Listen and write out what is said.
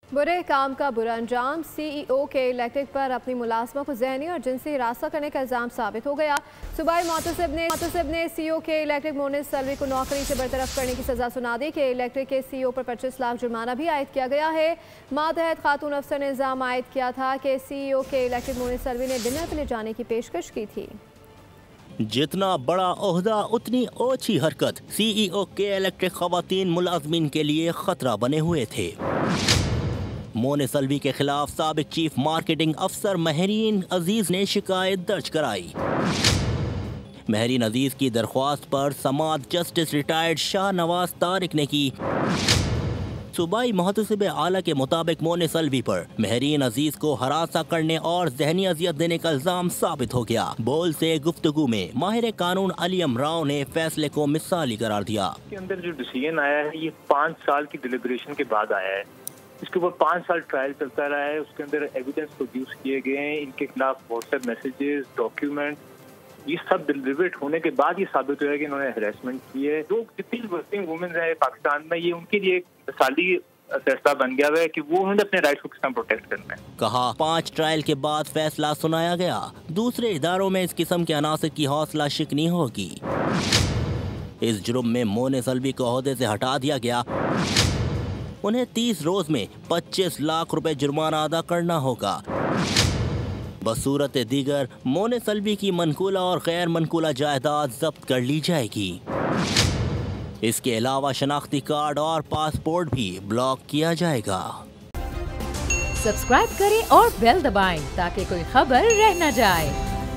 बुरे काम का बुरा अंजाम। सीईओ के इलेक्ट्रिक पर अपनी मुलाजमा को जहनी और जिनसी हिरासत करने का इल्ज़ाम साबित हो गया। सूबाई मोतसिब ने सीईओ के इलेक्ट्रिक मोनिस सलवी को नौकरी से बरतरफ करने की सजा सुना दी कि इलेक्ट्रिक के सीईओ पर 25 लाख जुर्माना भी आयद किया गया है। मातहत खातून अफसर ने इल्ज़ाम आयद किया था कि सीईओ के इलेक्ट्रिक मोनिस सलवी ने डिनर पर ले जाने की पेशकश की थी। जितना बड़ा ओहदा उतनी ओछी हरकत। सीईओ के इलेक्ट्रिक खवातीन मुलाजमीन के लिए खतरा बने हुए थे। मोनिस सलवी के खिलाफ साबिक चीफ मार्केटिंग अफसर महरीन अजीज ने शिकायत दर्ज कराई। महरीन अजीज की दरख्वास्त पर समाअत जस्टिस रिटायर्ड शाह नवाज तारिक ने की। सूबाई मोहतसिब आला के मुताबिक मोनिस सलवी पर महरीन अजीज को हरासा करने और जहनी अजियत देने का इल्जाम साबित हो गया। बोल से गुफ्तगू में माहिर कानून अलीम राव ने फैसले को मिसाली करार दिया। इसके अंदर जो डिसीजन आया है ये 5 साल की डिलिब्रेशन के बाद आया है। इसके ऊपर 5 साल ट्रायल चलता रहा है। उसके अंदर एविडेंस प्रोड्यूस किए गए हैं। इनके खिलाफ व्हाट्सएप मैसेजेस, डॉक्यूमेंट, ये सब डिलीवरेट होने के बाद ये साबित हुआ है कि इन्होंने हरेसमेंट की है। जो जितनी वर्किंग वुमेन है पाकिस्तान में, ये उनके लिए एक मिसाली फैसला बन गया है कि वो उन्होंने अपने राइट्स को किस तरह प्रोटेक्ट करना है। कहा 5 ट्रायल के बाद फैसला सुनाया गया। दूसरे इदारों में इस किस्म के अनासर की हौसला शिकनी होगी। इस जुर्म में मोनिस सलवी को ओहदे से हटा दिया गया। उन्हें 30 रोज में 25 लाख रुपए जुर्माना अदा करना होगा। बसूरत दीगर मोनिस सलवी की मनकूला और गैर मनकूला जायदाद जब्त कर ली जाएगी। इसके अलावा शनाख्ती कार्ड और पासपोर्ट भी ब्लॉक किया जाएगा। सब्सक्राइब करें और बेल दबाएं ताकि कोई खबर रह न जाए।